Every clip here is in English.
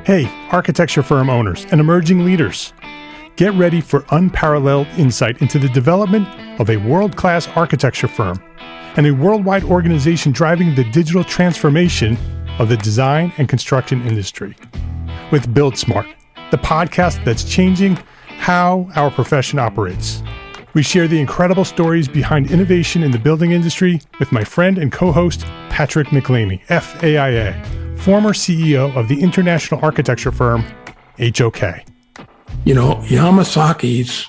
Hey, architecture firm owners and emerging leaders. Get ready for unparalleled insight into the development of a world-class architecture firm and a worldwide organization driving the digital transformation of the design and construction industry. With Build Smart, the podcast that's changing how our profession operates. We share the incredible stories behind innovation in the building industry with my friend and co-host, Patrick McLeamy, FAIA, former CEO of the international architecture firm, HOK. You know, Yamasaki's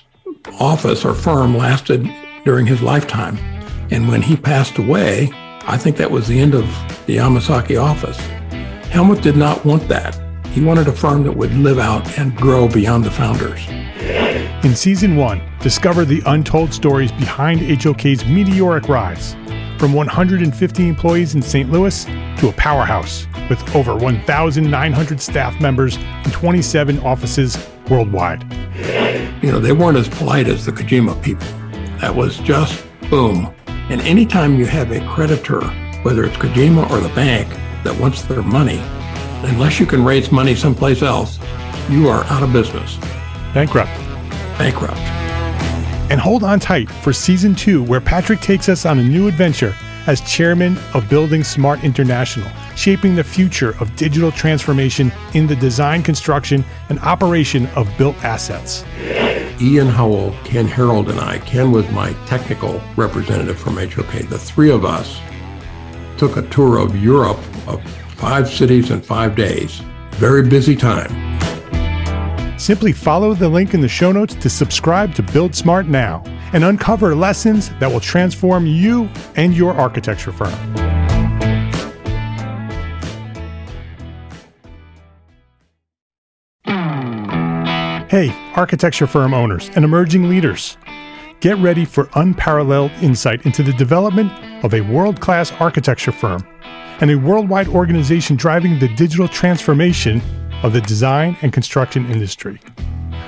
office or firm lasted during his lifetime. And when he passed away, I think that was the end of the Yamasaki office. Helmut did not want that. He wanted a firm that would live out and grow beyond the founders. In Season 1, discover the untold stories behind HOK's meteoric rise, from 150 employees in St. Louis to a powerhouse with over 1,900 staff members and 27 offices worldwide. You know, they weren't as polite as the Kojima people. That was just boom. And anytime you have a creditor, whether it's Kojima or the bank, that wants their money, unless you can raise money someplace else, you are out of business. Bankrupt. And hold on tight for Season 2, where Patrick takes us on a new adventure as chairman of Building Smart International, shaping the future of digital transformation in the design, construction, and operation of built assets. Ian Howell, Ken Harold, and I, Ken was my technical representative from HOK. The three of us took a tour of Europe of 5 cities in 5 days. Very busy time. Simply follow the link in the show notes to subscribe to Build Smart now and uncover lessons that will transform you and your architecture firm. Hey, architecture firm owners and emerging leaders. Get ready for unparalleled insight into the development of a world-class architecture firm and a worldwide organization driving the digital transformation of the design and construction industry.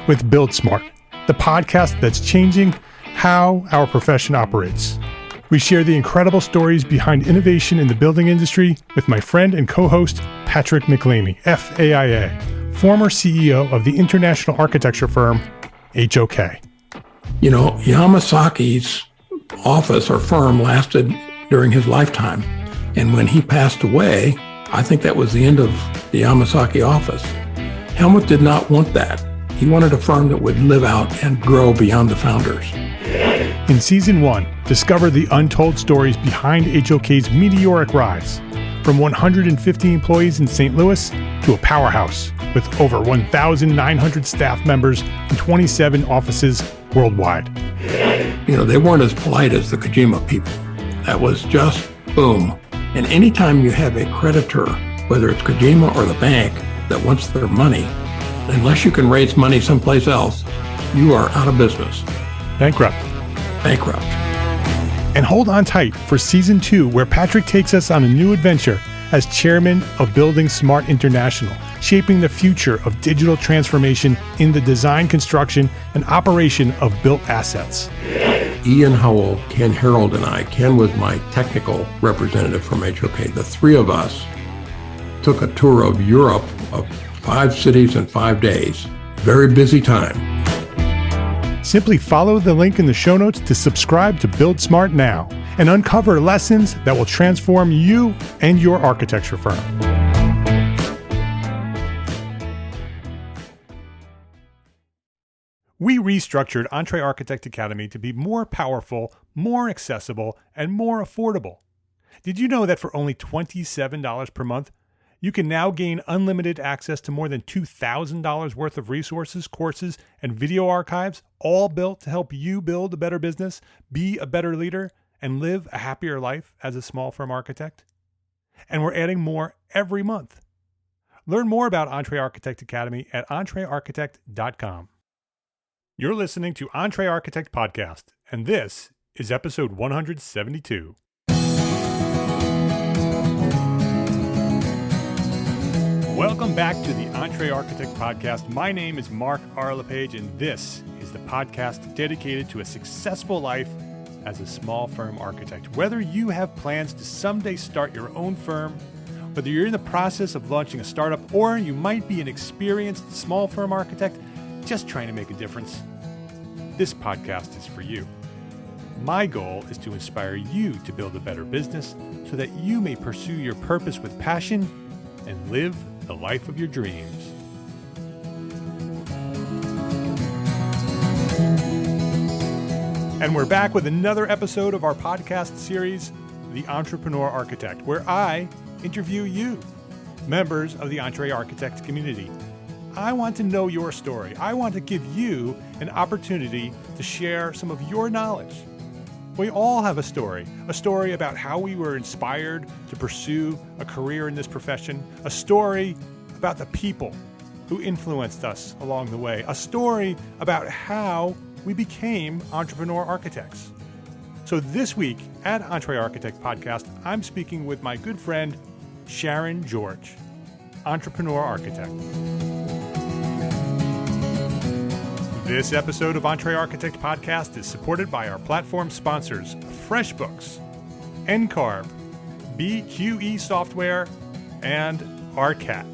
With Build Smart, the podcast that's changing how our profession operates. We share the incredible stories behind innovation in the building industry with my friend and co-host, Patrick McLeamy, FAIA, former CEO of the international architecture firm, HOK. You know, Yamasaki's office or firm lasted during his lifetime. And when he passed away, I think that was the end of the Yamasaki office. Helmut did not want that. He wanted a firm that would live out and grow beyond the founders. In Season 1, discover the untold stories behind HOK's meteoric rise, from 150 employees in St. Louis to a powerhouse with over 1,900 staff members and 27 offices worldwide. You know, they weren't as polite as the Kojima people. That was just boom. And anytime you have a creditor, whether it's Kojima or the bank, that wants their money, unless you can raise money someplace else, you are out of business. Bankrupt. And hold on tight for Season 2, where Patrick takes us on a new adventure as chairman of Building Smart International, shaping the future of digital transformation in the design, construction, and operation of built assets. Ian Howell, Ken Harold, and I, Ken was my technical representative from HOK. The three of us took a tour of Europe of 5 cities in 5 days. Very busy time. Simply follow the link in the show notes to subscribe to Build Smart now and uncover lessons that will transform you and your architecture firm. We restructured EntreArchitect Academy to be more powerful, more accessible, and more affordable. Did you know that for only $27 per month, you can now gain unlimited access to more than $2,000 worth of resources, courses, and video archives, all built to help you build a better business, be a better leader, and live a happier life as a small firm architect? And we're adding more every month. Learn more about EntreArchitect Academy at EntreArchitect.com. You're listening to EntreArchitect Podcast, and this is episode 172. Welcome back to the EntreArchitect Podcast. My name is Mark R. LePage, and this is the podcast dedicated to a successful life as a small firm architect. Whether you have plans to someday start your own firm, Whether you're in the process of launching a startup or you might be an experienced small firm architect just trying to make a difference, this podcast is for you. My goal is to inspire you to build a better business so that you may pursue your purpose with passion and live the life of your dreams. And we're back with another episode of our podcast series, The Entrepreneur Architect, where I interview you, members of the EntreArchitect community. I want to know your story. I want to give you an opportunity to share some of your knowledge. We all have a story about how we were inspired to pursue a career in this profession, a story about the people who influenced us along the way, a story about how we became entrepreneur architects. So this week at EntreArchitect Podcast, I'm speaking with my good friend, Sharon George, entrepreneur architect. This episode of EntreArchitect Podcast is supported by our platform sponsors, FreshBooks, NCARB, BQE Software, and ARCAT.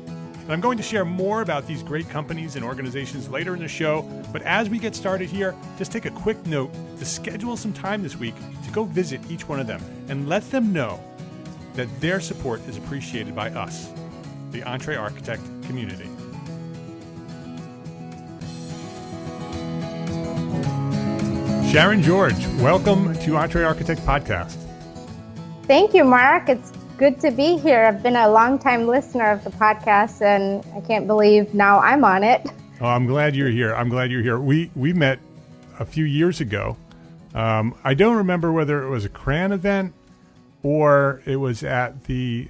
And I'm going to share more about these great companies and organizations later in the show, but as we get started here, just take a quick note to schedule some time this week to go visit each one of them and let them know that their support is appreciated by us, the EntreArchitect community. Sharon George, welcome to EntreArchitect Podcast. Thank you, Mark. It's good to be here. I've been a long-time listener of the podcast, and I can't believe now I'm on it. Oh, I'm glad you're here. We met a few years ago. I don't remember whether it was a CRAN event or it was at the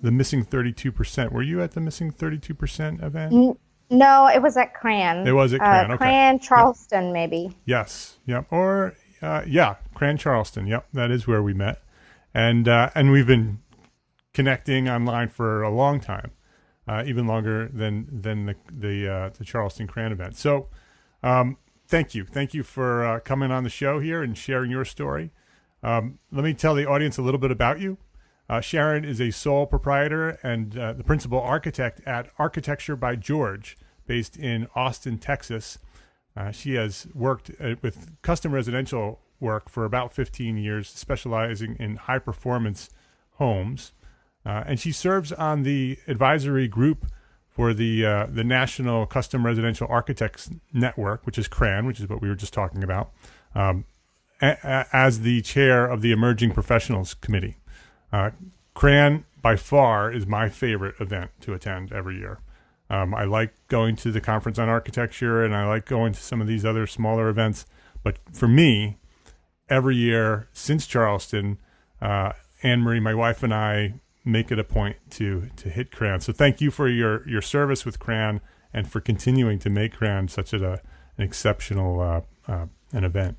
Missing 32%. Were you at the Missing 32% event? No, it was at CRAN. It was at CRAN. Okay. CRAN Charleston, yep. Maybe. Yes. Yep. Or CRAN Charleston. Yep. That is where we met, and we've been connecting online for a long time, even longer than the Charleston CRAN event. So, thank you for coming on the show here and sharing your story. Let me tell the audience a little bit about you. Sharon is a sole proprietor and the principal architect at Architecture by George, based in Austin, Texas. She has worked with custom residential work for about 15 years, specializing in high-performance homes. And she serves on the advisory group for the National Custom Residential Architects Network, which is CRAN, which is what we were just talking about, as the chair of the Emerging Professionals Committee. CRAN, by far, is my favorite event to attend every year. I like going to the Conference on Architecture, and I like going to some of these other smaller events. But for me, every year since Charleston, Anne-Marie, my wife, and I make it a point to hit CRAN. So thank you for your service with CRAN and for continuing to make CRAN such an exceptional an event.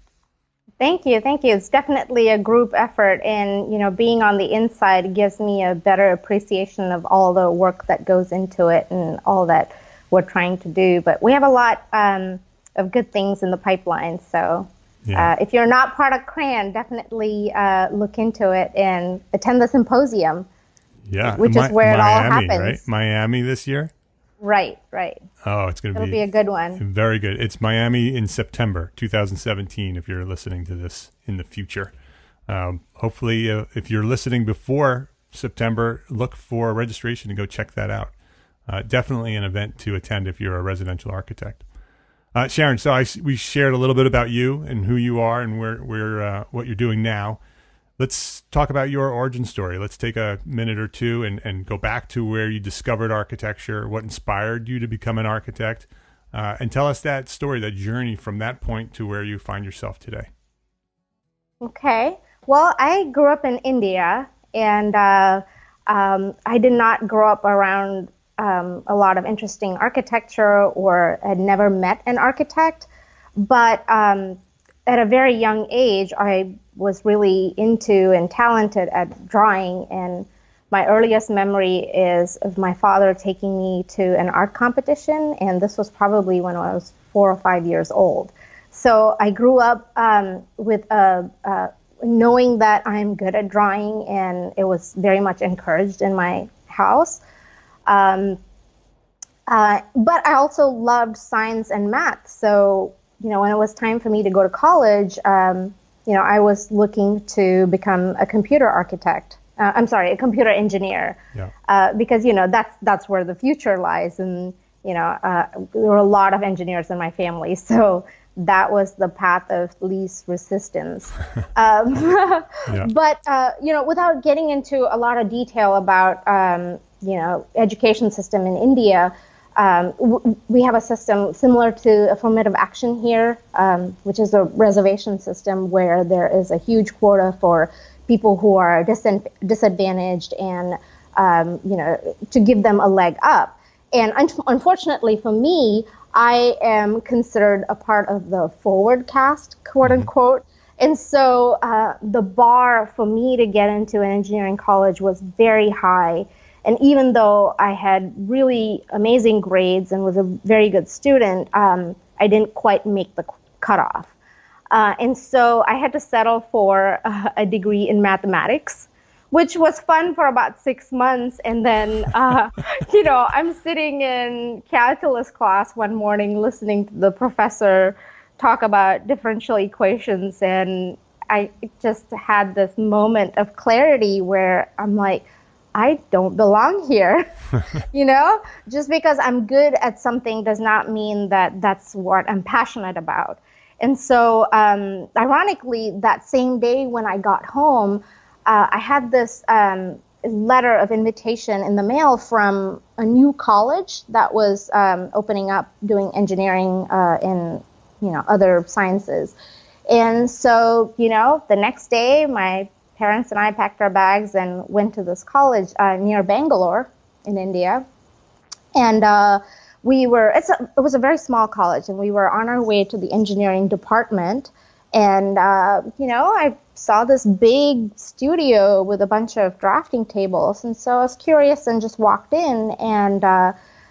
Thank you. It's definitely a group effort, and being on the inside gives me a better appreciation of all the work that goes into it and all that we're trying to do. But we have a lot of good things in the pipeline. So if you're not part of CRAN, definitely look into it and attend the symposium. Yeah, which is where Miami, it all happens. Right? Miami this year. Right. Oh, it'll be a good one. Very good. It's Miami in September 2017, if you're listening to this in the future. Hopefully, if you're listening before September, look for registration and go check that out. Definitely an event to attend if you're a residential architect. Sharon, so we shared a little bit about you and who you are and where what you're doing now. Let's talk about your origin story. Let's take a minute or two and go back to where you discovered architecture, what inspired you to become an architect, and tell us that story, that journey from that point to where you find yourself today. Okay. Well, I grew up in India, and I did not grow up around a lot of interesting architecture or had never met an architect. But at a very young age, I was really into and talented at drawing, and my earliest memory is of my father taking me to an art competition, and this was probably when I was 4 or 5 years old. So I grew up with a knowing that I'm good at drawing, and it was very much encouraged in my house. But I also loved science and math. So, when it was time for me to go to college, I was looking to become a computer architect. A computer engineer. Yeah. Because, that's where the future lies. And, there were a lot of engineers in my family. So that was the path of least resistance. Yeah. But, without getting into a lot of detail about, education system in India, we have a system similar to affirmative action here, which is a reservation system where there is a huge quota for people who are disadvantaged and, to give them a leg up. And unfortunately for me, I am considered a part of the forward caste, quote unquote. And so the bar for me to get into an engineering college was very high. And even though I had really amazing grades and was a very good student, I didn't quite make the cutoff. And so I had to settle for a degree in mathematics, which was fun for about 6 months. And then, I'm sitting in calculus class one morning listening to the professor talk about differential equations. And I just had this moment of clarity where I'm like, I don't belong here. Just because I'm good at something does not mean that that's what I'm passionate about. And so, ironically, that same day when I got home, I had this letter of invitation in the mail from a new college that was opening up, doing engineering and other sciences. And so, the next day, my parents and I packed our bags and went to this college near Bangalore in India. And it was a very small college, and we were on our way to the engineering department. And, I saw this big studio with a bunch of drafting tables. And so I was curious and just walked in, and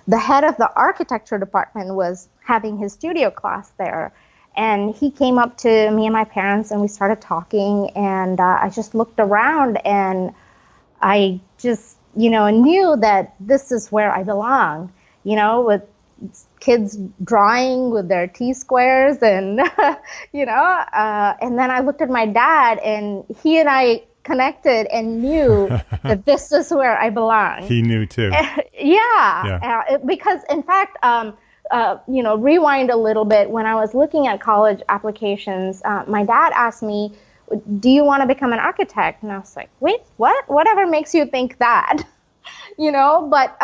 the head of the architecture department was having his studio class there. And he came up to me and my parents, and we started talking, and I just looked around, and I just, knew that this is where I belong, with kids drawing with their T-squares and, and then I looked at my dad, and he and I connected and knew that this is where I belong. He knew too. Yeah. Because in fact, rewind a little bit. When I was looking at college applications, my dad asked me, do you want to become an architect? And I was like, wait, what? Whatever makes you think that? But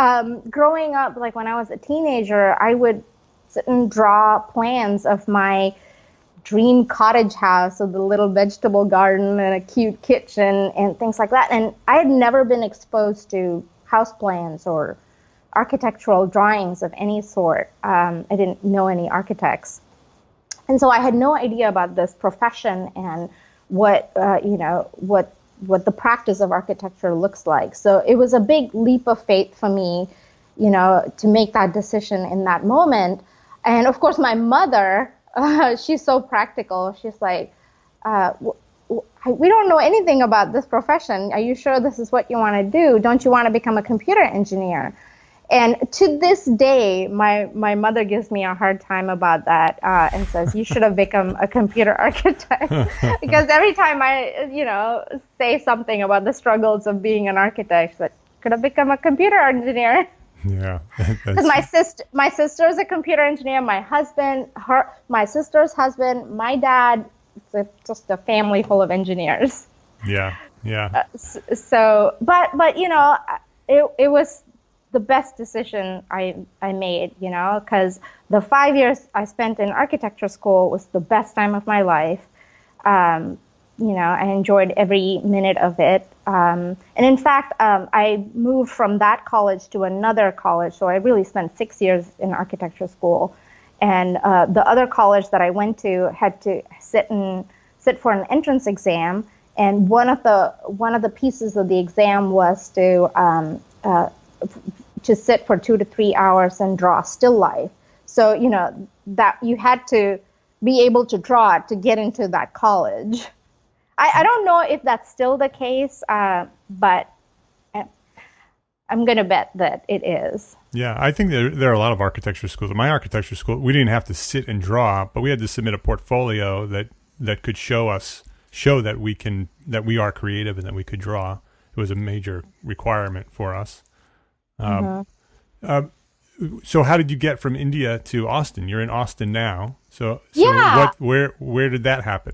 growing up, like when I was a teenager, I would sit and draw plans of my dream cottage house with a little vegetable garden and a cute kitchen and things like that. And I had never been exposed to house plans or architectural drawings of any sort. I didn't know any architects. And so I had no idea about this profession and what the practice of architecture looks like. So it was a big leap of faith for me, to make that decision in that moment. And of course, my mother, she's so practical. She's like, we don't know anything about this profession. Are you sure this is what you want to do? Don't you want to become a computer engineer? And to this day, my mother gives me a hard time about that and says, you should have become a computer architect. Because every time I, say something about the struggles of being an architect, that could have become a computer engineer. Yeah. Because my sister is a computer engineer, my sister's husband, my dad, it's just a family full of engineers. Yeah. But it was the best decision I made, because the 5 years I spent in architecture school was the best time of my life. I enjoyed every minute of it. And in fact, I moved from that college to another college. So I really spent 6 years in architecture school. And the other college that I went to had to sit for an entrance exam. And one of the pieces of the exam was to sit for 2 to 3 hours and draw still life. So, that you had to be able to draw it to get into that college. I don't know if that's still the case, but I'm going to bet that it is. Yeah, I think there are a lot of architecture schools. In my architecture school, we didn't have to sit and draw, but we had to submit a portfolio that could show that we are creative and that we could draw. It was a major requirement for us. So how did you get from India to Austin? You're in Austin now. So Yeah. where did that happen?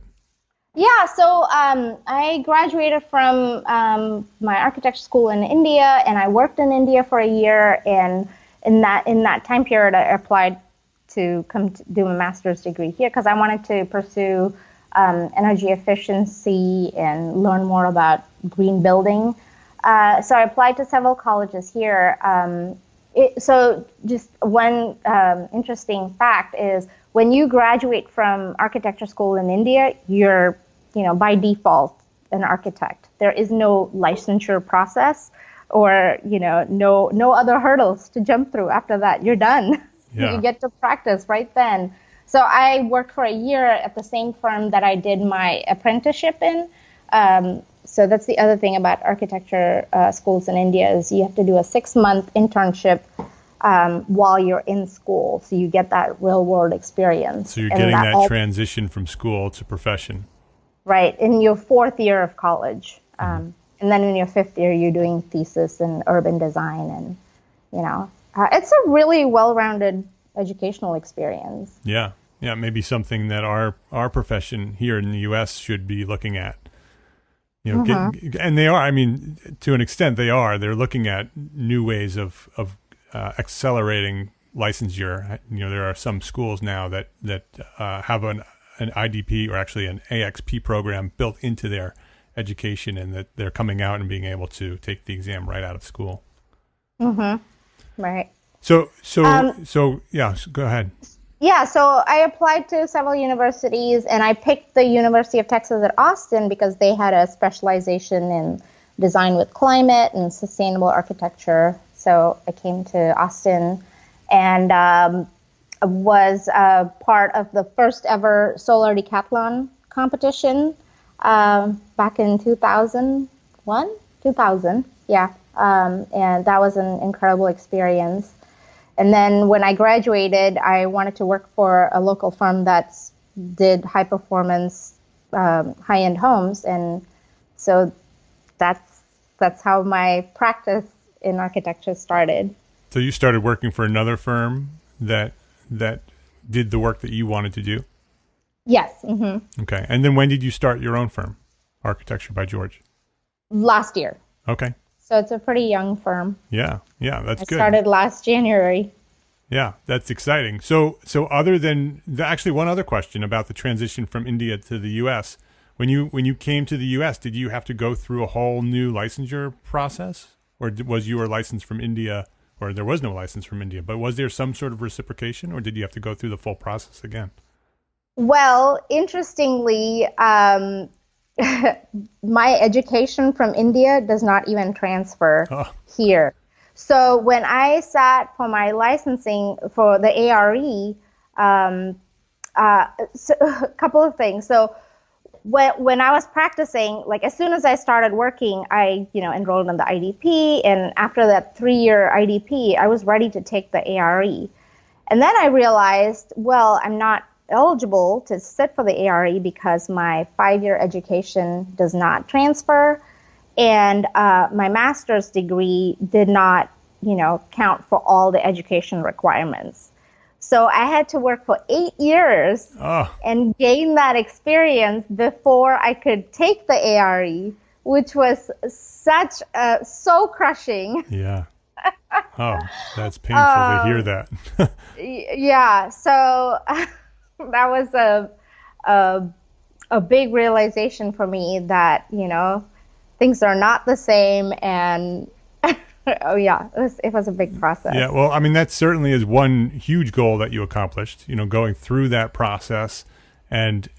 Yeah, so I graduated from my architecture school in India, and I worked in India for a year. And in that time period, I applied to come to do a master's degree here because I wanted to pursue energy efficiency and learn more about green building. So I applied to several colleges here. So just one interesting fact is when you graduate from architecture school in India, you're by default an architect. There is no licensure process or no other hurdles to jump through. After that, you're done. Yeah. You get to practice right then. So I worked for a year at the same firm that I did my apprenticeship in. So that's the other thing about architecture schools in India is you have to do a 6-month internship while you're in school. So you get that real world experience. So you're getting that transition from school to profession. Right, in your 4th year of college. And then in your 5th year, you're doing thesis in urban design. And, it's a really well-rounded educational experience. Yeah. Yeah, maybe something that our profession here in the U.S. should be looking at. And they are. I mean, to an extent, they are. They're looking at new ways of accelerating licensure. There are some schools now that have an IDP or actually an AXP program built into their education, and that they're coming out and being able to take the exam right out of school. Right. So yeah, go ahead. Yeah, so I applied to several universities, and I picked the University of Texas at Austin because they had a specialization in design with climate and sustainable architecture. So I came to Austin and was part of the first ever solar decathlon competition back in 2000, yeah. And that was an incredible experience. And then when I graduated, I wanted to work for a local firm that did high performance, high-end homes. And so that's how my practice in architecture started. So you started working for another firm that did the work that you wanted to do? Yes. Mm-hmm. Okay. And then when did you start your own firm, Architecture by George? Last year. Okay. So it's a pretty young firm. Yeah, that's good. I started last January. Yeah, that's exciting. So other than actually one other question about the transition from India to the U.S. When you came to the U.S., did you have to go through a whole new licensure process, or was your license from India, or there was no license from India, but was there some sort of reciprocation, or did you have to go through the full process again? Well, interestingly, my education from India does not even transfer here. So when I sat for my licensing for the ARE, so a couple of things. So when I was practicing, like as soon as I started working, I enrolled in the IDP, and after that 3-year IDP, I was ready to take the ARE. And then I realized, well, I'm not eligible to sit for the ARE because my 5-year education does not transfer, and my master's degree did not, count for all the education requirements. So I had to work for 8 years and gain that experience before I could take the ARE, which was so crushing. Yeah. Oh, that's painful to hear that. Yeah. So that was a big realization for me that, things are not the same, and it was a big process. Yeah, well, I mean, that certainly is one huge goal that you accomplished, going through that process and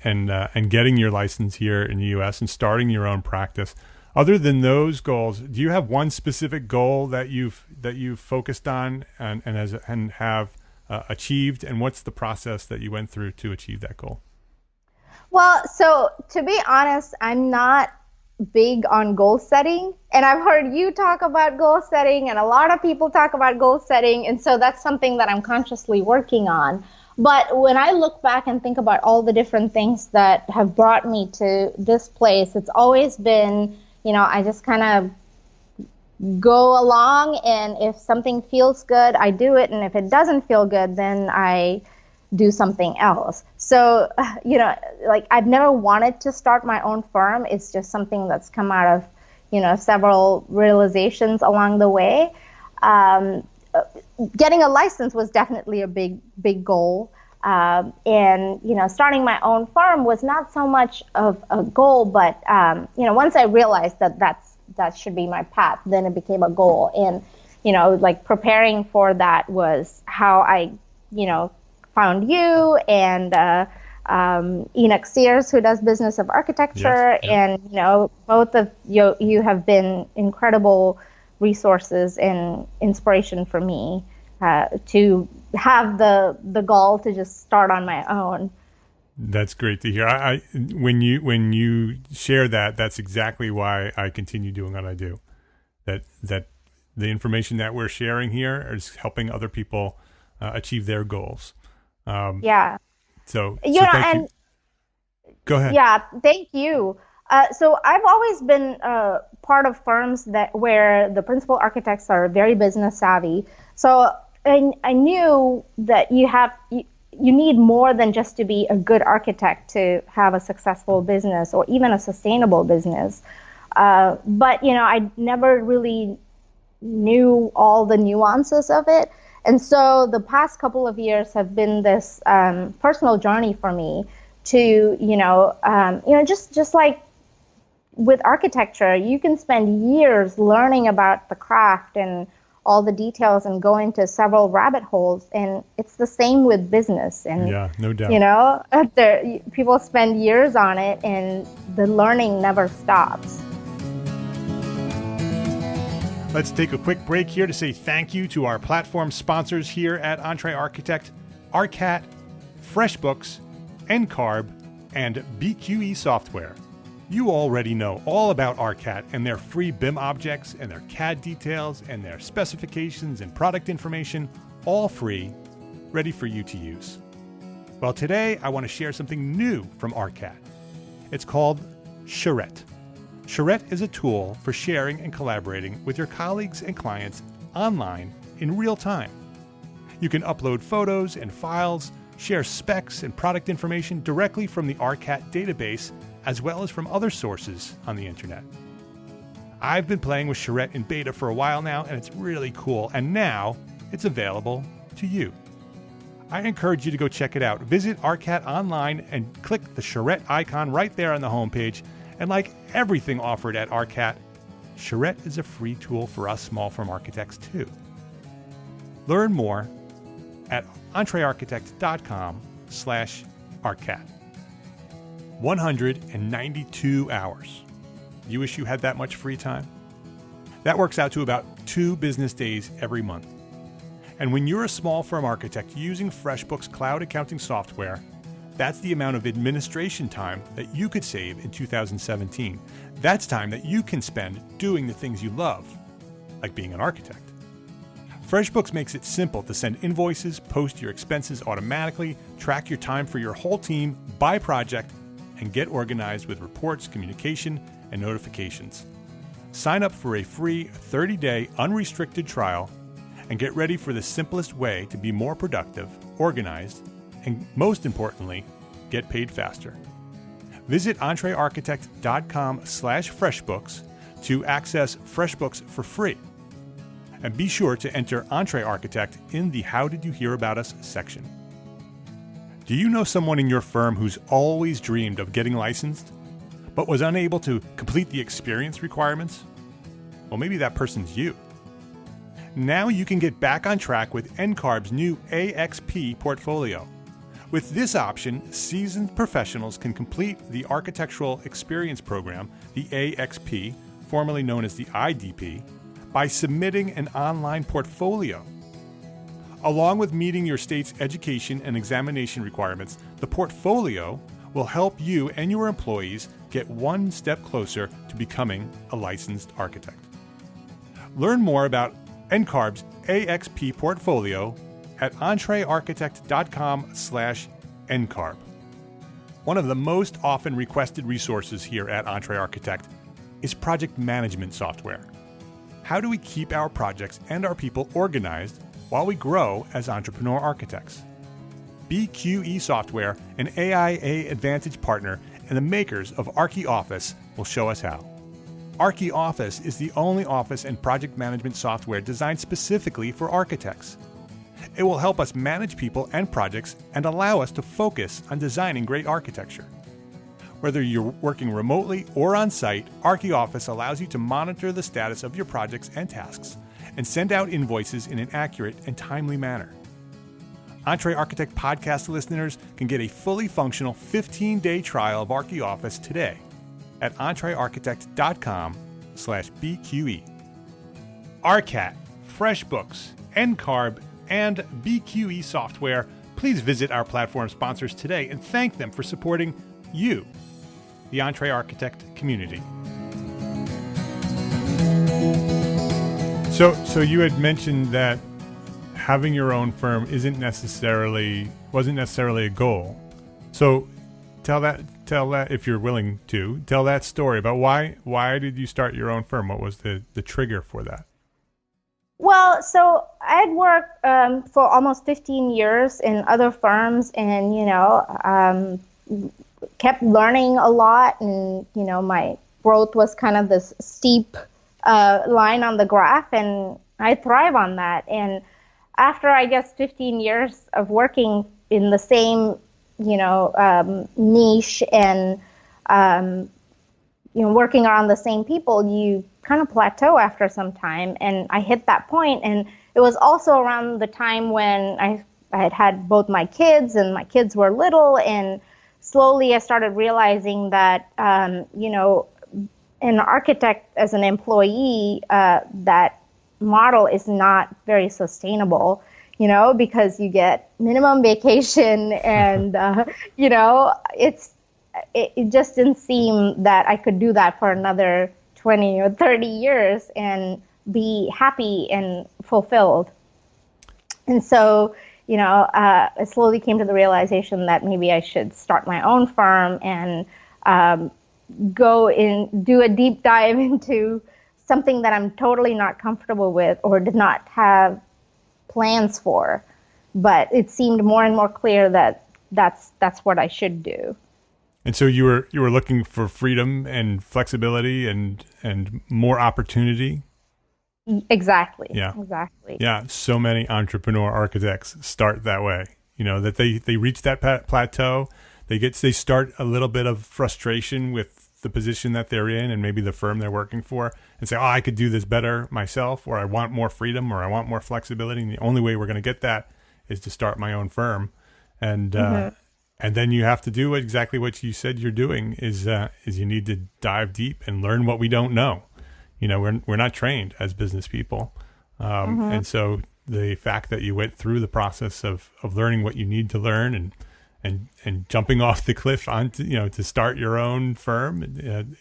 getting your license here in the U.S. and starting your own practice. Other than those goals, do you have one specific goal that you've focused on and have achieved, and what's the process that you went through to achieve that goal? Well, so to be honest, I'm not big on goal setting. And I've heard you talk about goal setting, and a lot of people talk about goal setting. And so that's something that I'm consciously working on. But when I look back and think about all the different things that have brought me to this place, it's always been, I just kind of go along, and if something feels good, I do it, and if it doesn't feel good, then I do something else. So, like, I've never wanted to start my own firm. It's just something that's come out of, several realizations along the way. Getting a license was definitely a big goal. And starting my own firm was not so much of a goal, but once I realized that should be my path, then it became a goal. And like, preparing for that was how I found you and Enoch Sears, who does Business of Architecture. Yes. And both of you have been incredible resources and inspiration for me to have the goal to just start on my own. That's great to hear. When you share that, that's exactly why I continue doing what I do. That the information that we're sharing here is helping other people achieve their goals. Yeah. So thank you. Go ahead. Yeah, thank you. So I've always been part of firms where the principal architects are very business savvy. So I knew that you need more than just to be a good architect to have a successful business or even a sustainable business. But I never really knew all the nuances of it. And so the past couple of years have been this personal journey for me to, just like with architecture, you can spend years learning about the craft and all the details and go into several rabbit holes. And it's the same with business. And, yeah, no doubt. People spend years on it, and the learning never stops. Let's take a quick break here to say thank you to our platform sponsors here at EntreArchitect: ARCAT, FreshBooks, NCARB, and BQE Software. You already know all about ARCAT and their free BIM objects and their CAD details and their specifications and product information, all free, ready for you to use. Well, today I want to share something new from ARCAT. It's called Charrette. Charrette is a tool for sharing and collaborating with your colleagues and clients online in real time. You can upload photos and files, share specs and product information directly from the ARCAT database, as well as from other sources on the internet. I've been playing with Charrette in beta for a while now, and it's really cool, and now it's available to you. I encourage you to go check it out. Visit ARCAT online and click the Charrette icon right there on the homepage. And like everything offered at ARCAT, Charrette is a free tool for us small firm architects too. Learn more at EntreArchitect.com/ARCAT. 192 hours. You wish you had that much free time? That works out to about 2 business days every month. And when you're a small firm architect using FreshBooks cloud accounting software, that's the amount of administration time that you could save in 2017. That's time that you can spend doing the things you love, like being an architect. FreshBooks makes it simple to send invoices, post your expenses automatically, track your time for your whole team by project, and get organized with reports, communication, and notifications. Sign up for a free 30-day unrestricted trial and get ready for the simplest way to be more productive, organized, and most importantly, get paid faster. Visit EntreArchitect.com/FreshBooks to access FreshBooks for free. And be sure to enter EntreArchitect in the How Did You Hear About Us section. Do you know someone in your firm who's always dreamed of getting licensed, but was unable to complete the experience requirements? Well, maybe that person's you. Now you can get back on track with NCARB's new AXP portfolio. With this option, seasoned professionals can complete the Architectural Experience Program, the AXP, formerly known as the IDP, by submitting an online portfolio. Along with meeting your state's education and examination requirements, the portfolio will help you and your employees get one step closer to becoming a licensed architect. Learn more about NCARB's AXP portfolio at EntreArchitect.com/NCARB. One of the most often requested resources here at EntreArchitect is project management software. How do we keep our projects and our people organized while we grow as entrepreneur architects? BQE Software, an AIA Advantage partner and the makers of ArchiOffice, will show us how. ArchiOffice is the only office and project management software designed specifically for architects. It will help us manage people and projects and allow us to focus on designing great architecture. Whether you're working remotely or on-site, ArchiOffice allows you to monitor the status of your projects and tasks and send out invoices in an accurate and timely manner. EntreArchitect podcast listeners can get a fully functional 15-day trial of ArchiOffice today at EntreArchitect.com/BQE. ARCAT, FreshBooks, NCARB, and BQE Software, please visit our platform sponsors today and thank them for supporting you, the EntreArchitect community. So you had mentioned that having your own firm wasn't necessarily a goal. So tell that if you're willing to tell that story about why did you start your own firm? What was the trigger for that? Well, so I had worked for almost 15 years in other firms, and kept learning a lot, and my growth was kind of this steep line on the graph, and I thrive on that. And after, I guess, 15 years of working in the same, niche and, working around the same people, you kind of plateau after some time. And I hit that point. And it was also around the time when I had both my kids, and my kids were little. And slowly I started realizing that, an architect as an employee, that model is not very sustainable, because you get minimum vacation and, it just didn't seem that I could do that for another 20 or 30 years and be happy and fulfilled. And so, I slowly came to the realization that maybe I should start my own firm and go in, do a deep dive into something that I'm totally not comfortable with or did not have plans for. But it seemed more and more clear that that's what I should do. And so you were looking for freedom and flexibility and more opportunity? Exactly. Yeah. Exactly. Yeah. So many entrepreneur architects start that way, that they reach that plateau. They start a little bit of frustration with the position that they're in and maybe the firm they're working for, and say, oh, I could do this better myself, or I want more freedom, or I want more flexibility. And the only way we're going to get that is to start my own firm. And, and then you have to do exactly what you said you're doing is you need to dive deep and learn what we don't know. We're not trained as business people. And so the fact that you went through the process of learning what you need to learn and jumping off the cliff onto, to start your own firm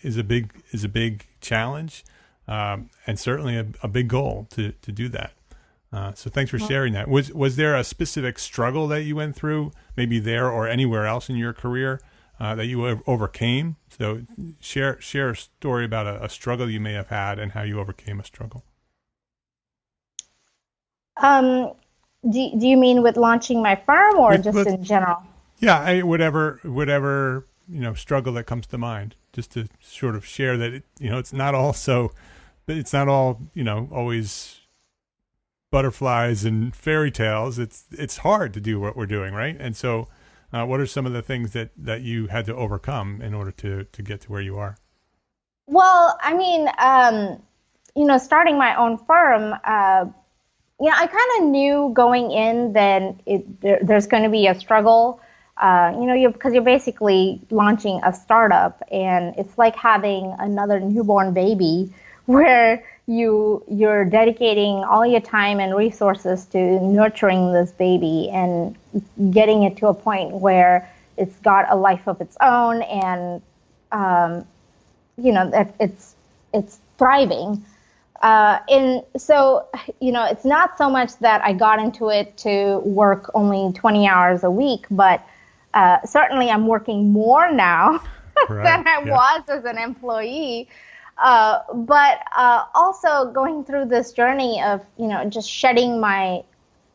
is a big challenge, and certainly a big goal to do that. So thanks for sharing that. Was there a specific struggle that you went through, maybe there or anywhere else in your career, that you overcame? So share a story about a struggle you may have had and how you overcame a struggle. Do you mean with launching my firm or just in general? Yeah, whatever struggle that comes to mind, just to sort of share that it's not all always butterflies and fairy tales. It's hard to do what we're doing, right? And so what are some of the things that you had to overcome in order to get to where you are? Well, I mean, starting my own firm, I kind of knew going in that there's going to be a struggle, because you're basically launching a startup, and it's like having another newborn baby where you're dedicating all your time and resources to nurturing this baby and getting it to a point where it's got a life of its own, and that it's thriving. And so, it's not so much that I got into it to work only 20 hours a week, but certainly I'm working more now than I was as an employee. But also going through this journey of, just shedding my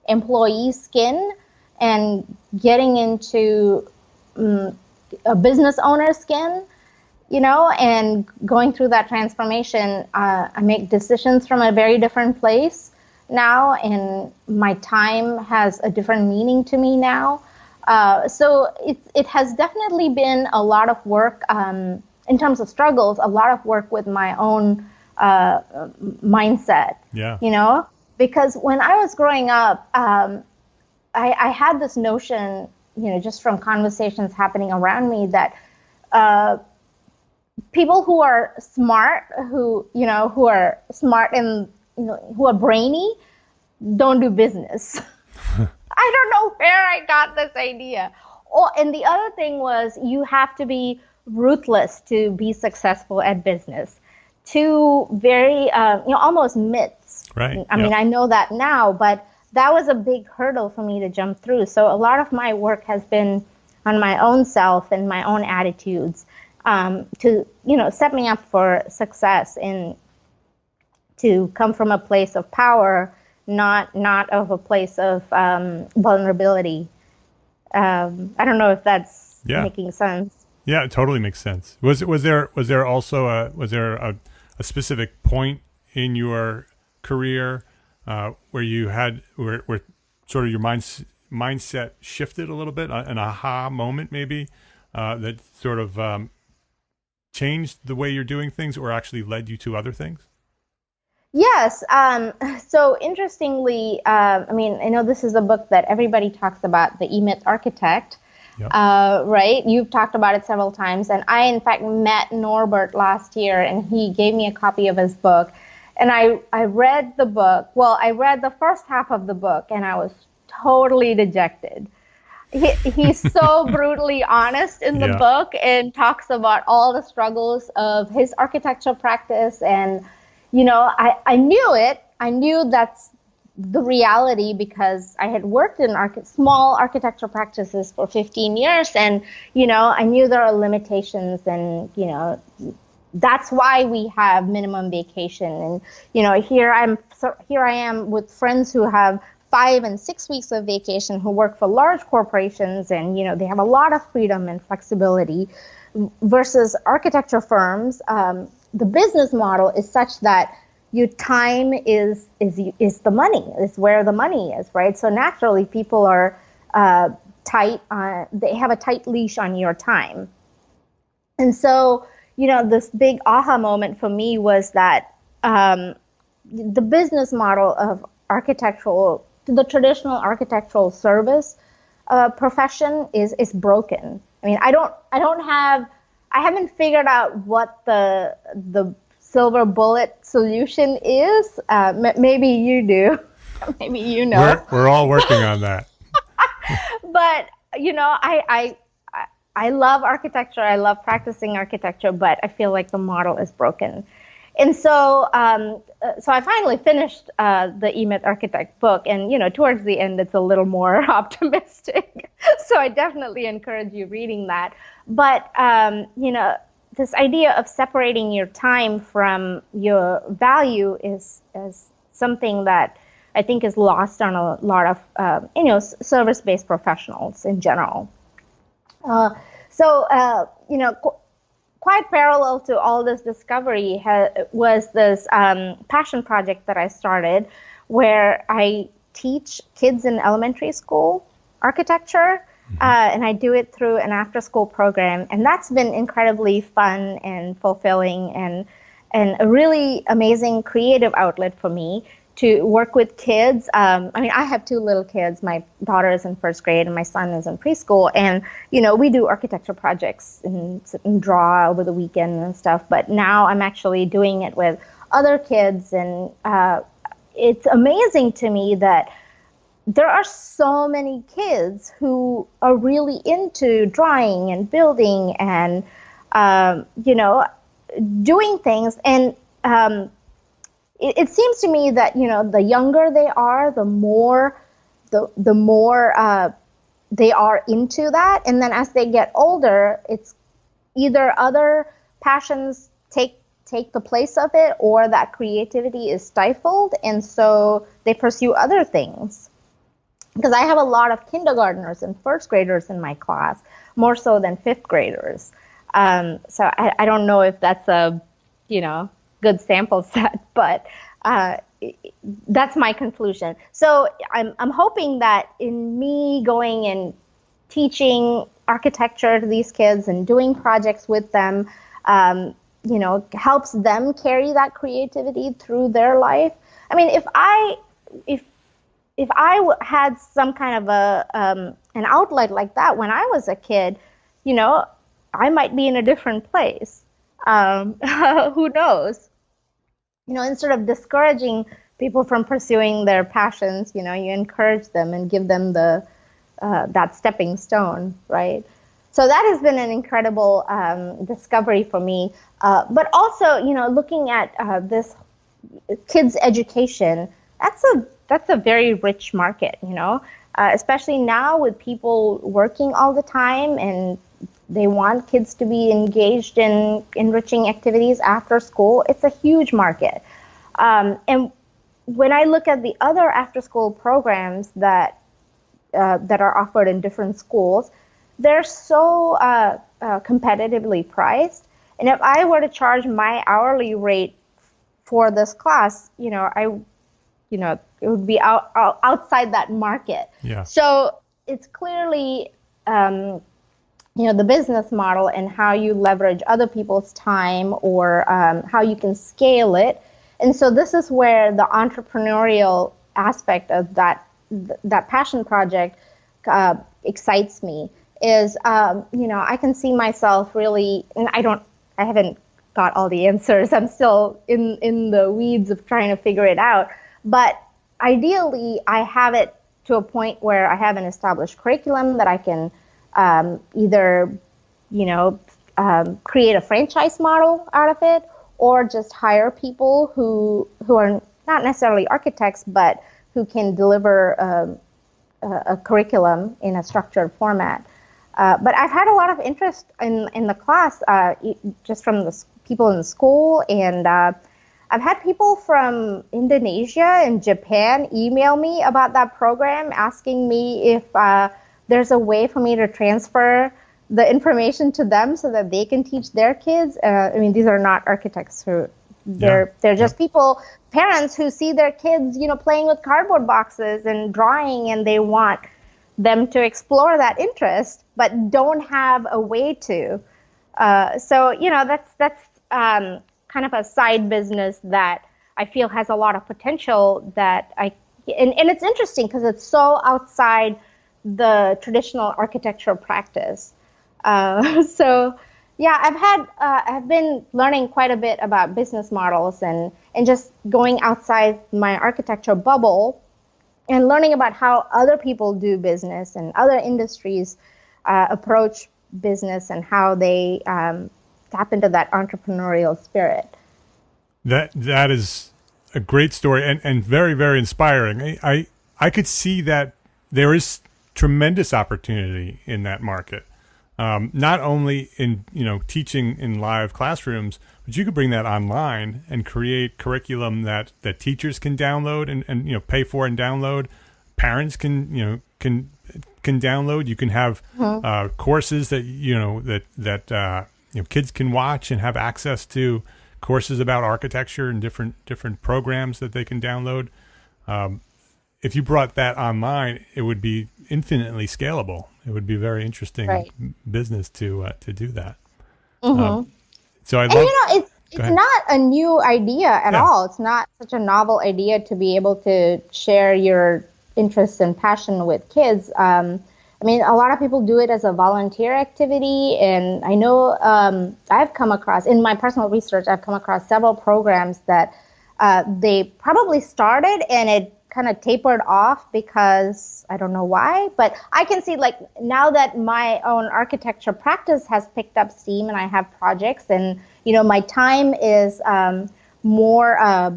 employee skin and getting into a business owner skin, and going through that transformation, I make decisions from a very different place now, and my time has a different meaning to me now. So it has definitely been a lot of work, in terms of struggles, a lot of work with my own mindset, because when I was growing up, I had this notion, just from conversations happening around me, that people who are smart, who are smart and who are brainy, don't do business. I don't know where I got this idea. Oh, and the other thing was, you have to be ruthless to be successful at business. Two very almost myths. Right. I mean, I know that now, but that was a big hurdle for me to jump through. So a lot of my work has been on my own self and my own attitudes, to set me up for success and to come from a place of power, not of a place of vulnerability. I don't know if that's making sense. Yeah, it totally makes sense. Was there also a specific point in your career where you had where sort of your mindset shifted a little bit, an aha moment maybe that sort of changed the way you're doing things, or actually led you to other things? Yes. So interestingly, I mean, I know this is a book that everybody talks about, the EntreArchitect, right? You've talked about it several times. And I, in fact, met Norbert last year, and he gave me a copy of his book. And I read the book. Well, I read the first half of the book, and I was totally dejected. He's so brutally honest in the book, and talks about all the struggles of his architecture practice. And I knew it. I knew that's the reality, because I had worked in small architecture practices for 15 years, and I knew there are limitations, and that's why we have minimum vacation. And here I am with friends who have 5 and 6 weeks of vacation, who work for large corporations, and they have a lot of freedom and flexibility, versus architecture firms. The business model is such that your time is the money, is where the money is, right? So naturally, people are tight. They have a tight leash on your time. And so, this big aha moment for me was that the business model of the traditional architectural service profession is broken. I mean, I haven't figured out what the silver bullet solution is. Maybe you do. Maybe you know. We're all working on that. But I love architecture. I love practicing architecture, but I feel like the model is broken. And so I finally finished the EntreArchitect book, and towards the end it's a little more optimistic. So I definitely encourage you reading that. But this idea of separating your time from your value is something that I think is lost on a lot of service-based professionals in general. Quite parallel to all this discovery was this passion project that I started, where I teach kids in elementary school architecture, and I do it through an after-school program, and that's been incredibly fun and fulfilling, and a really amazing creative outlet for me to work with kids. I have 2 little kids. My daughter is in 1st grade and my son is in preschool. And, we do architecture projects and draw over the weekend and stuff. But now I'm actually doing it with other kids. And it's amazing to me that there are so many kids who are really into drawing and building and, you know, doing things. And it seems to me that, you know, the younger they are, the more they are into that. And then as they get older, it's either other passions take the place of it, or that creativity is stifled, and so they pursue other things. Because I have a lot of kindergartners and first graders in my class, more so than fifth graders. So I don't know if that's a, you know, good sample set, but that's my conclusion. So I'm hoping that in me going and teaching architecture to these kids and doing projects with them, you know, helps them carry that creativity through their life. I mean, if I had some kind of an outlet like that when I was a kid, you know, I might be in a different place. Who knows? You know, instead of discouraging people from pursuing their passions, you know, you encourage them and give them the that stepping stone, right? So that has been an incredible discovery for me. But also, you know, looking at this kids' education, that's a very rich market, you know, especially now with people working all the time and they want kids to be engaged in enriching activities after school. It's a huge market. And when I look at the other after-school programs that are offered in different schools, they're so competitively priced. And if I were to charge my hourly rate for this class, you know, it would be outside that market. Yeah. So it's clearly, you know, the business model and how you leverage other people's time, or how you can scale it. And so this is where the entrepreneurial aspect of that passion project excites me. Is, you know, I can see myself really, and I haven't got all the answers. I'm still in the weeds of trying to figure it out. But ideally, I have it to a point where I have an established curriculum that I can either, you know, create a franchise model out of it, or just hire people who are not necessarily architects, but who can deliver a curriculum in a structured format. But I've had a lot of interest in the class, just from the people in the school, and I've had people from Indonesia and Japan email me about that program, asking me if there's a way for me to transfer the information to them so that they can teach their kids. I mean, these are not architects they're just people, parents who see their kids, you know, playing with cardboard boxes and drawing, and they want them to explore that interest, but don't have a way to. So, you know, that's kind of a side business that I feel has a lot of potential. And it's interesting because it's so outside the traditional architecture practice. So, yeah, I've been learning quite a bit about business models and just going outside my architecture bubble and learning about how other people do business and other industries approach business and how they tap into that entrepreneurial spirit. That is a great story and very, very inspiring. I could see that there is tremendous opportunity in that market. Not only in, you know, teaching in live classrooms, but you could bring that online and create curriculum that teachers can download and you know, pay for and download. Parents can, you know, can download. You can have courses that, you know, that you know, kids can watch and have access to courses about architecture and different programs that they can download. If you brought that online, it would be infinitely scalable. It would be a very interesting business to do that. Mm-hmm. So I love. And you know, it's not a new idea at all. It's not such a novel idea to be able to share your interests and passion with kids. I mean, a lot of people do it as a volunteer activity, and I know I've come across, in my personal research, I've come across several programs that they probably started and it kind of tapered off because I don't know why, but I can see like now that my own architecture practice has picked up steam and I have projects and, my time is more,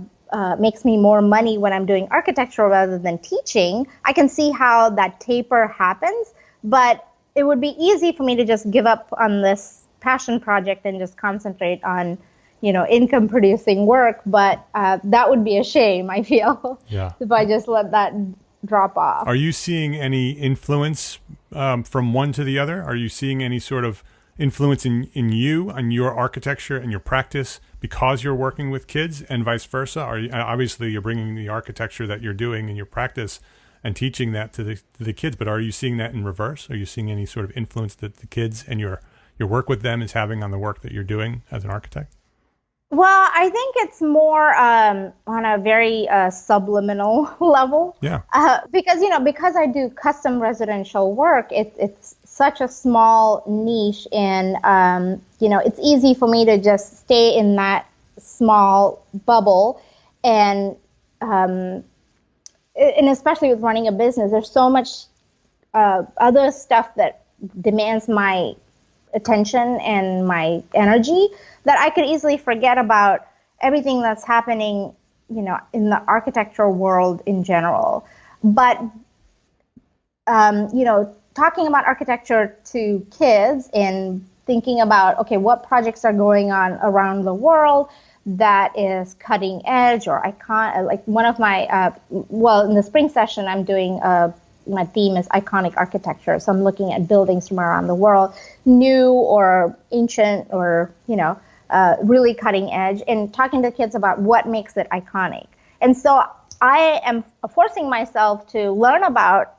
makes me more money when I'm doing architecture rather than teaching. I can see how that taper happens, but it would be easy for me to just give up on this passion project and just concentrate on income producing work, but that would be a shame, I feel, if I just let that drop off. Are you seeing any influence from one to the other? Are you seeing any sort of influence in you, on your architecture and your practice because you're working with kids and vice versa? Obviously, you're bringing the architecture that you're doing in your practice and teaching that to the kids, but are you seeing that in reverse? Are you seeing any sort of influence that the kids and your work with them is having on the work that you're doing as an architect? Well, I think it's more on a very subliminal level. Yeah. Because I do custom residential work, it's such a small niche, and it's easy for me to just stay in that small bubble, and especially with running a business, there's so much other stuff that demands my attention and my energy that I could easily forget about everything that's happening, in the architectural world in general. But, talking about architecture to kids and thinking about, okay, what projects are going on around the world that is cutting edge or icon, like one of my, in the spring session, I'm doing my theme is iconic architecture. So I'm looking at buildings from around the world, new or ancient or, really cutting edge, and talking to kids about what makes it iconic. And so I am forcing myself to learn about,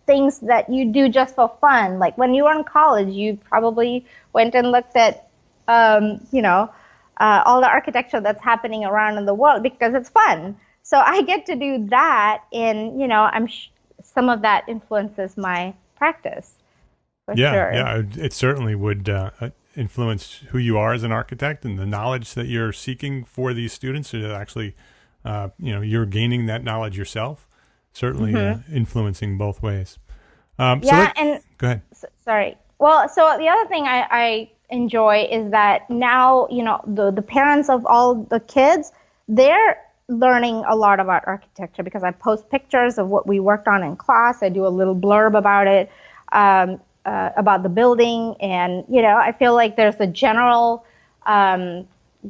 things that you do just for fun. Like when you were in college, you probably went and looked at, all the architecture that's happening around in the world because it's fun. So I get to do that, and some of that influences my practice. For sure. Yeah, it certainly would influence who you are as an architect and the knowledge that you're seeking for these students. So that actually, you're gaining that knowledge yourself. Certainly influencing both ways. Go ahead. Sorry. Well, so the other thing I enjoy is that now, the parents of all the kids, they're learning a lot about architecture because I post pictures of what we worked on in class. I do a little blurb about it, about the building. And, I feel like there's a general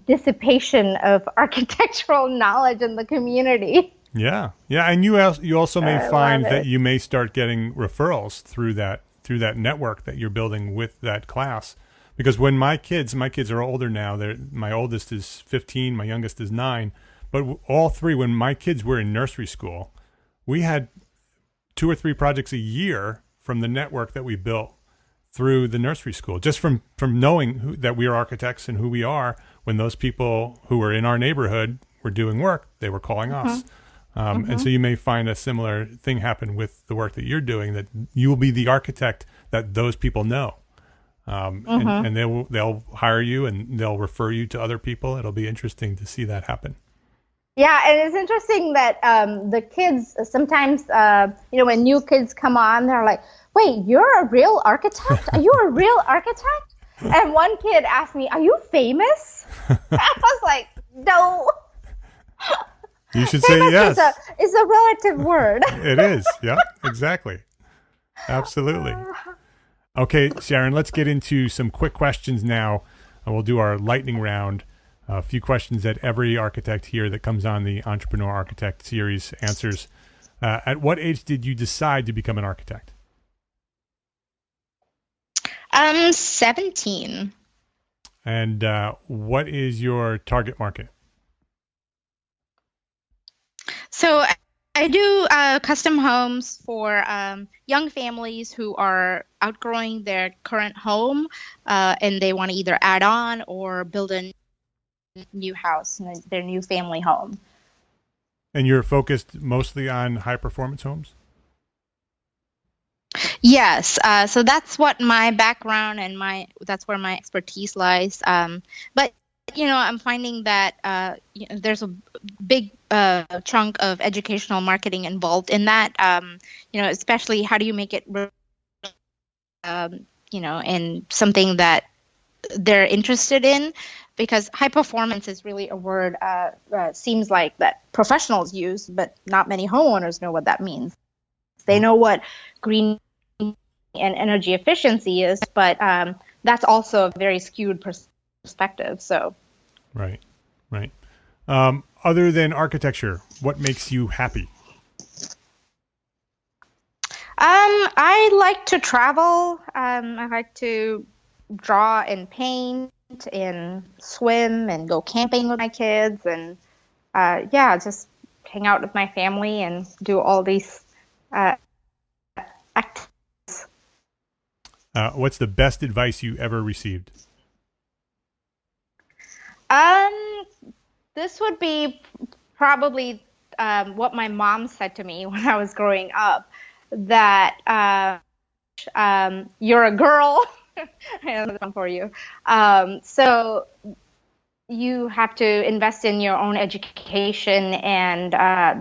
dissipation of architectural knowledge in the community. Yeah. And you also may find that you may start getting referrals through that network that you're building with that class. Because when my kids are older now, my oldest is 15, my youngest is 9. But all three, when my kids were in nursery school, we had 2 or 3 projects a year from the network that we built through the nursery school, just from knowing that we are architects and who we are. When those people who were in our neighborhood were doing work, they were calling us. And so you may find a similar thing happen with the work that you're doing, that you will be the architect that those people know. And they'll hire you and they'll refer you to other people. It'll be interesting to see that happen. Yeah, and it's interesting that the kids sometimes, when new kids come on, they're like, wait, you're a real architect? Are you a real architect? And one kid asked me, are you famous? I was like, no. You should say yes. It's a relative word. It is. Yeah, exactly. Absolutely. Okay, Sharon, let's get into some quick questions now. We'll do our lightning round. A few questions that every architect here that comes on the Entrepreneur Architect series answers. At what age did you decide to become an architect? 17. And what is your target market? So I do custom homes for young families who are outgrowing their current home and they want to either add on or build a new house, their new family home. And you're focused mostly on high performance homes? Yes. So that's what my background and that's where my expertise lies. But I'm finding that there's a big chunk of educational marketing involved in that. Especially how do you make it, in something that they're interested in, because high performance is really a word seems like that professionals use, but not many homeowners know what that means. They know what green and energy efficiency is, but that's also a very skewed perspective. So, right. Other than architecture, what makes you happy? I like to travel. I like to draw and paint and swim and go camping with my kids, and just hang out with my family and do all these activities. What's the best advice you ever received? This would be probably what my mom said to me when I was growing up, that you're a girl. I have another one for you. So you have to invest in your own education, and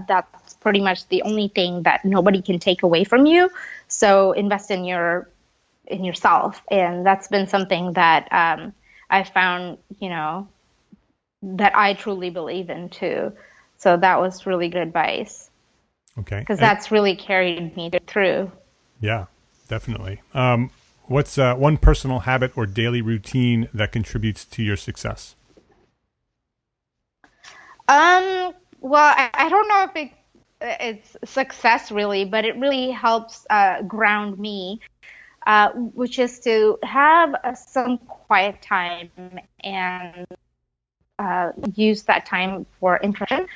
that's pretty much the only thing that nobody can take away from you. So invest in yourself, and that's been something that I found, that I truly believe in too. So that was really good advice. Okay. Because that's really carried me through. Yeah, definitely. What's one personal habit or daily routine that contributes to your success? Well, I don't know if it's success really, but it really helps ground me, which is to have some quiet time and use that time for introspection,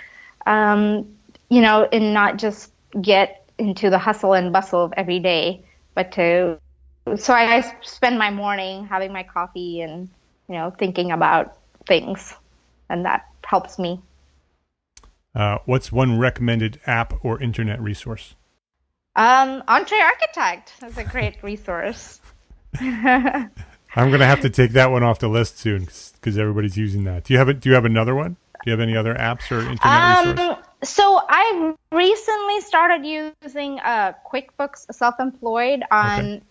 and not just get into the hustle and bustle of every day, but so I spend my morning having my coffee and, thinking about things, and that helps me. What's one recommended app or internet resource? EntreArchitect is a great resource. I'm going to have to take that one off the list soon because everybody's using that. Do you have another one? Do you have any other apps or internet resources? So I recently started using QuickBooks Self-Employed on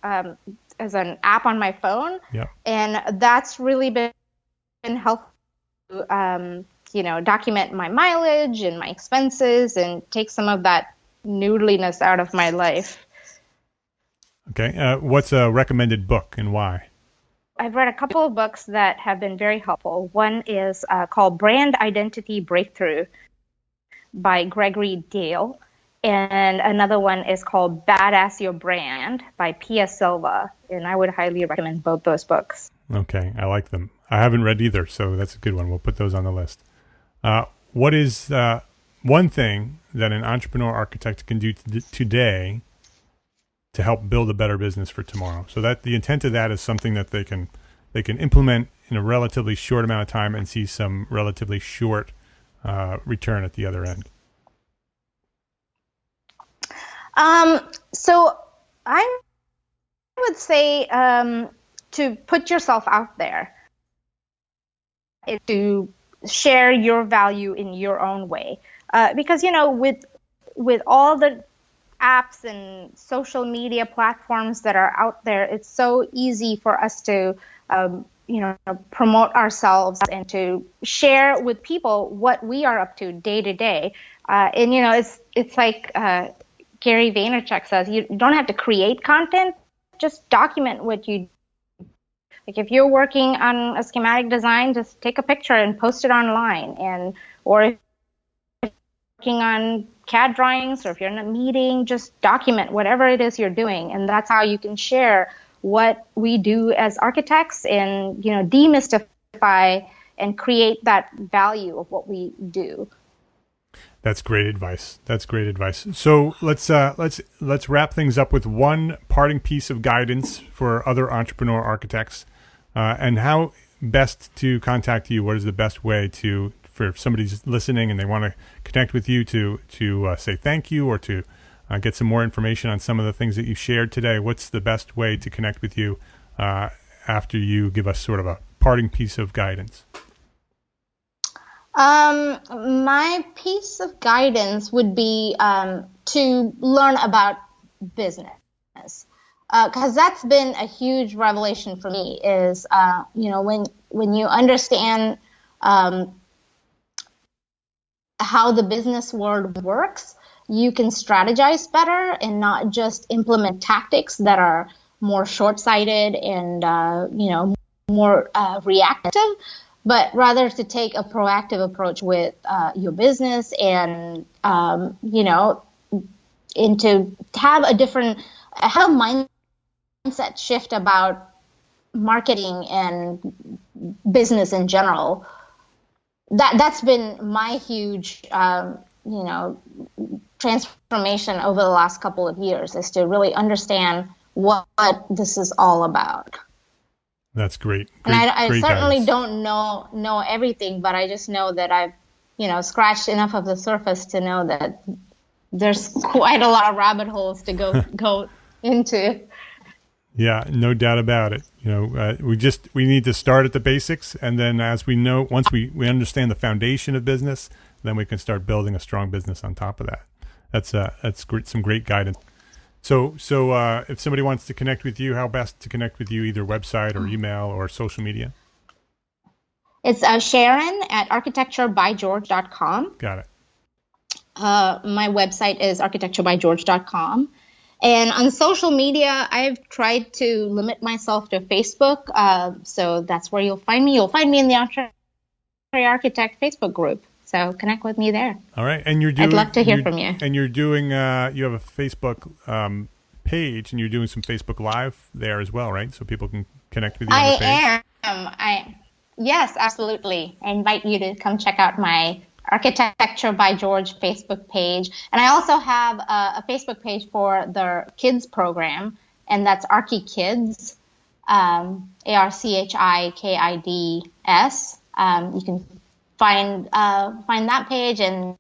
as an app on my phone, and that's really been helpful to document my mileage and my expenses and take some of that noodliness out of my life. Okay, what's a recommended book and why? I've read a couple of books that have been very helpful. One is called Brand Identity Breakthrough by Gregory Dale, and another one is called Badass Your Brand by Pia Silva, and I would highly recommend both those books. Okay, I like them. I haven't read either, so that's a good one. We'll put those on the list. What is one thing that an entrepreneur architect can do today to help build a better business for tomorrow? So that the intent of that is something that they can implement in a relatively short amount of time and see some relatively short return at the other end. So I would say to put yourself out there, to share your value in your own way, because with all the apps and social media platforms that are out there, it's so easy for us to promote ourselves and to share with people what we are up to day to day. And it's like Gary Vaynerchuk says, you don't have to create content, just document what you do. Like if you're working on a schematic design, just take a picture and post it online, or if you're working on CAD drawings, or if you're in a meeting, just document whatever it is you're doing, and that's how you can share what we do as architects and demystify and create that value of what we do. That's great advice. So let's wrap things up with one parting piece of guidance for other entrepreneur architects, and how best to contact you. What is the best way for if somebody's listening and they want to connect with you to say thank you, or to get some more information on some of the things that you shared today? What's the best way to connect with you after you give us sort of a parting piece of guidance? My piece of guidance would be to learn about business, because that's been a huge revelation for me. Is when you understand how the business world works, you can strategize better and not just implement tactics that are more short-sighted and more reactive, but rather to take a proactive approach with your business and and to have a mindset shift about marketing and business in general. That's been my huge transformation over the last couple of years, is to really understand what this is all about. That's great. And I great certainly guidance. don't know everything, but I just know that I've scratched enough of the surface to know that there's quite a lot of rabbit holes to go into. Yeah, no doubt about it. We need to start at the basics, and then as we know, once we understand the foundation of business, then we can start building a strong business on top of that. That's great, some great guidance. So if somebody wants to connect with you, how best to connect with you, either website or email or social media? It's Sharon at architecturebygeorge.com. Got it. My website is architecturebygeorge.com. And on social media, I've tried to limit myself to Facebook. So that's where you'll find me. You'll find me in the EntreArchitect Facebook group. So connect with me there. All right. And I'd love to hear from you. And you're doing, you have a Facebook page, and you're doing some Facebook Live there as well, right? So people can connect with you on the page. I am. Yes, absolutely. I invite you to come check out my Architecture by George Facebook page. And I also have a Facebook page for the kids program, and that's Archie Kids, ARCHIKIDS. You can find that page, and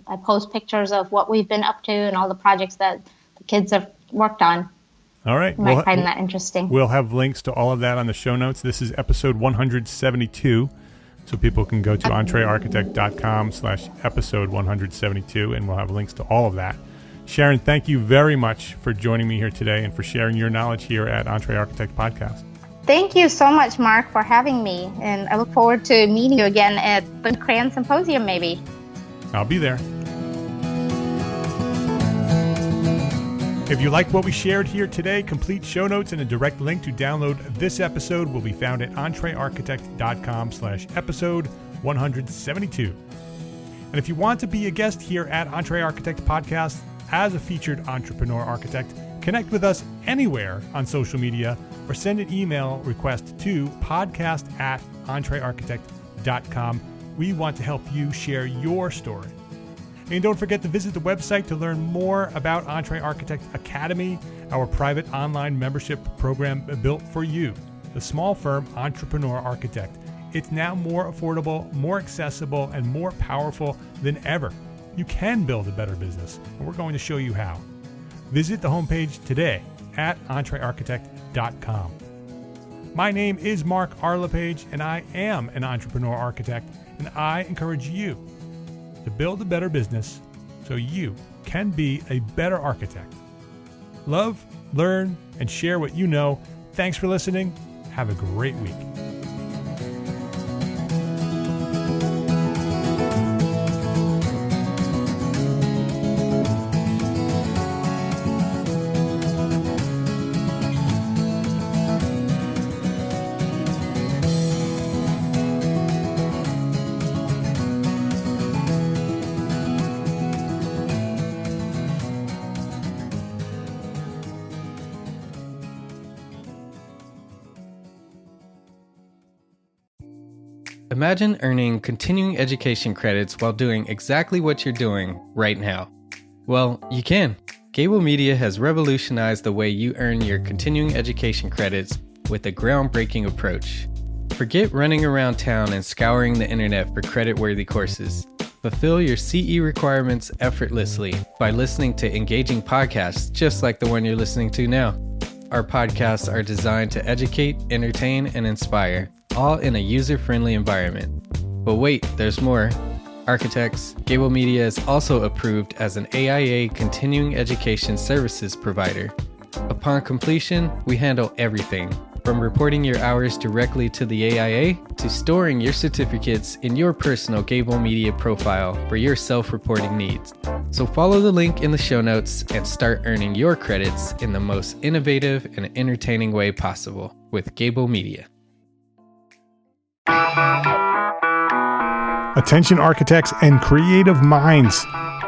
I post pictures of what we've been up to and all the projects that the kids have worked on. All right. You might find that interesting. We'll have links to all of that on the show notes. This is episode 172. So people can go to EntreArchitect.com/episode 172, and we'll have links to all of that. Sharon, thank you very much for joining me here today and for sharing your knowledge here at EntreArchitect Podcast. Thank you so much, Mark, for having me. And I look forward to meeting you again at the CRAN Symposium, maybe. I'll be there. If you liked what we shared here today, complete show notes and a direct link to download this episode will be found at EntreArchitect.com/episode 172. And if you want to be a guest here at EntreArchitect Podcast as a featured entrepreneur architect, connect with us anywhere on social media or send an email request to podcast@EntreArchitect.com. We want to help you share your story. And don't forget to visit the website to learn more about EntreArchitect Academy, our private online membership program built for you, the small firm entrepreneur architect. It's now more affordable, more accessible, and more powerful than ever. You can build a better business, and we're going to show you how. Visit the homepage today at EntreArchitect.com. My name is Mark R. LePage, and I am an entrepreneur architect, and I encourage you to build a better business so you can be a better architect. Love, learn, and share what you know. Thanks for listening. Have a great week. Imagine earning continuing education credits while doing exactly what you're doing right now. Well, you can. Gable Media has revolutionized the way you earn your continuing education credits with a groundbreaking approach. Forget running around town and scouring the internet for credit-worthy courses. Fulfill your CE requirements effortlessly by listening to engaging podcasts just like the one you're listening to now. Our podcasts are designed to educate, entertain, and inspire, all in a user-friendly environment. But wait, there's more. Architects, Gable Media is also approved as an AIA continuing education services provider. Upon completion, we handle everything, from reporting your hours directly to the AIA to storing your certificates in your personal Gable Media profile for your self-reporting needs. So follow the link in the show notes and start earning your credits in the most innovative and entertaining way possible with Gable Media. Attention architects and creative minds,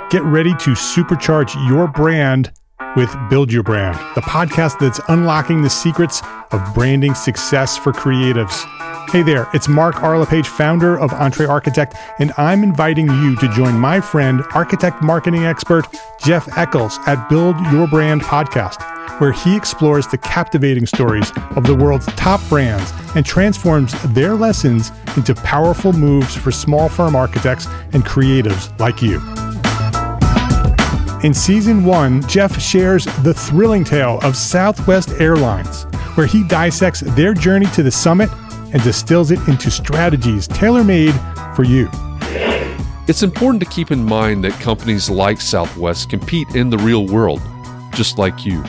get ready to supercharge your brand with Build Your Brand, the podcast that's unlocking the secrets of branding success for creatives. Hey there, it's Mark Arlepage, founder of EntreArchitect, and I'm inviting you to join my friend, architect marketing expert Jeff Eccles at Build Your Brand podcast, where he explores the captivating stories of the world's top brands and transforms their lessons into powerful moves for small firm architects and creatives like you. In Season 1, Jeff shares the thrilling tale of Southwest Airlines, where he dissects their journey to the summit and distills it into strategies tailor-made for you. It's important to keep in mind that companies like Southwest compete in the real world, just like you,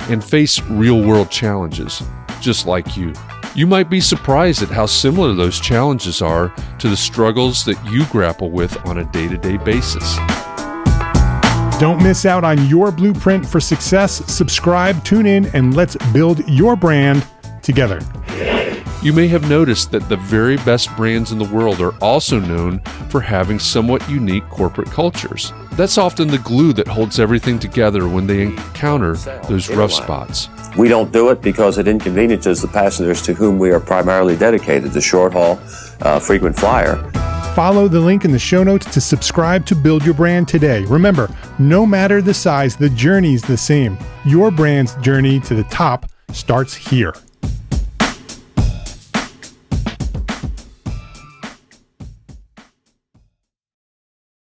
and face real-world challenges, just like you. You might be surprised at how similar those challenges are to the struggles that you grapple with on a day-to-day basis. Don't miss out on your blueprint for success. Subscribe, tune in, and let's build your brand together. You may have noticed that the very best brands in the world are also known for having somewhat unique corporate cultures. That's often the glue that holds everything together when they encounter those rough spots. We don't do it because it inconveniences the passengers to whom we are primarily dedicated, the short haul, frequent flyer. Follow the link in the show notes to subscribe to Build Your Brand today. Remember, no matter the size, the journey's the same. Your brand's journey to the top starts here.